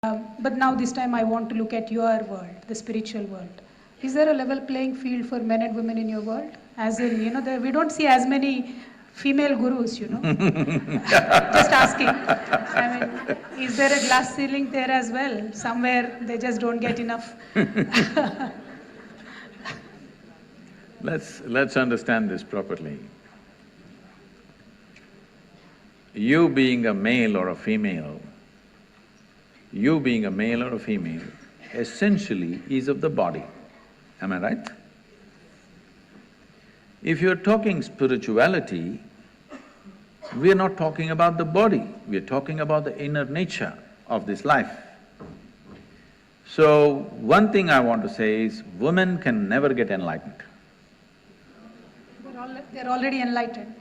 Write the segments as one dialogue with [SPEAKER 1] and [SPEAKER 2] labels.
[SPEAKER 1] But now this time I want to look at your world, the spiritual world. Is there a level playing field for men and women in your world? As in, we don't see as many female gurus, Just asking. I mean, is there a glass ceiling there as well? Somewhere they just don't get enough.
[SPEAKER 2] Let's understand this properly. You being a male or a female, essentially is of the body. Am I right? If you're talking spirituality, we're not talking about the body, we're talking about the inner nature of this life. So, one thing I want to say is, women can never get enlightened.
[SPEAKER 1] They're already enlightened.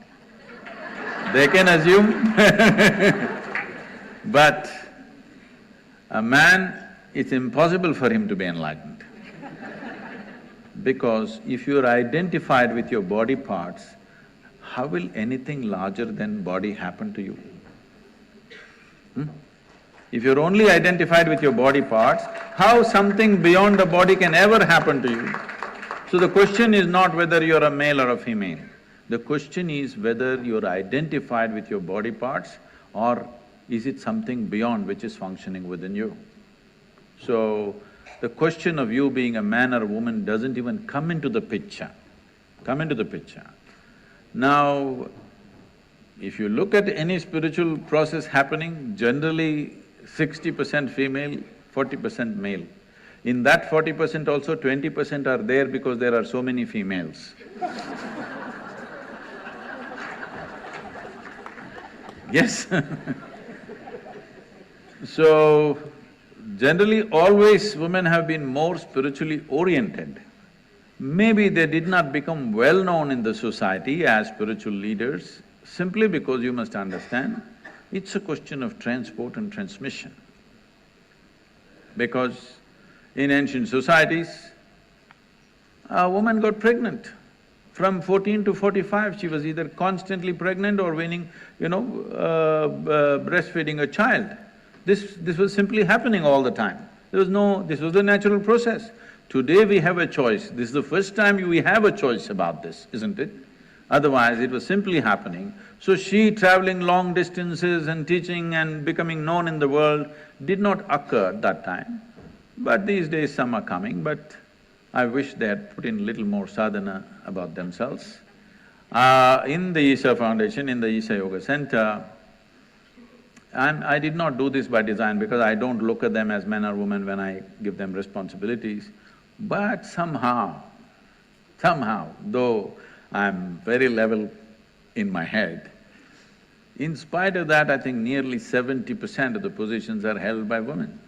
[SPEAKER 2] They can assume but a man, it's impossible for him to be enlightened. Because if you're identified with your body parts, how will anything larger than body happen to you? If you're only identified with your body parts, how something beyond the body can ever happen to you? So the question is not whether you're a male or a female. The question is whether you're identified with your body parts or is it something beyond which is functioning within you. So, the question of you being a man or a woman doesn't even come into the picture, Now, if you look at any spiritual process happening, generally 60% female, 40% male. In that 40% also, 20% are there because there are so many females. Yes So, generally always women have been more spiritually oriented. Maybe they did not become well known in the society as spiritual leaders, simply because you must understand, it's a question of transport and transmission. Because in ancient societies, a woman got pregnant. From 14 to 45, she was either constantly pregnant or weaning, breastfeeding a child. This was simply happening all the time. This was the natural process. Today we have a choice. This is the first time we have a choice about this, isn't it? Otherwise, it was simply happening. So she traveling long distances and teaching and becoming known in the world did not occur at that time. But these days some are coming, but I wish they had put in little more sadhana about themselves. In the Isha Foundation, in the Isha Yoga Center, I did not do this by design because I don't look at them as men or women when I give them responsibilities. But somehow, though I'm very level in my head, in spite of that, I think nearly 70% of the positions are held by women.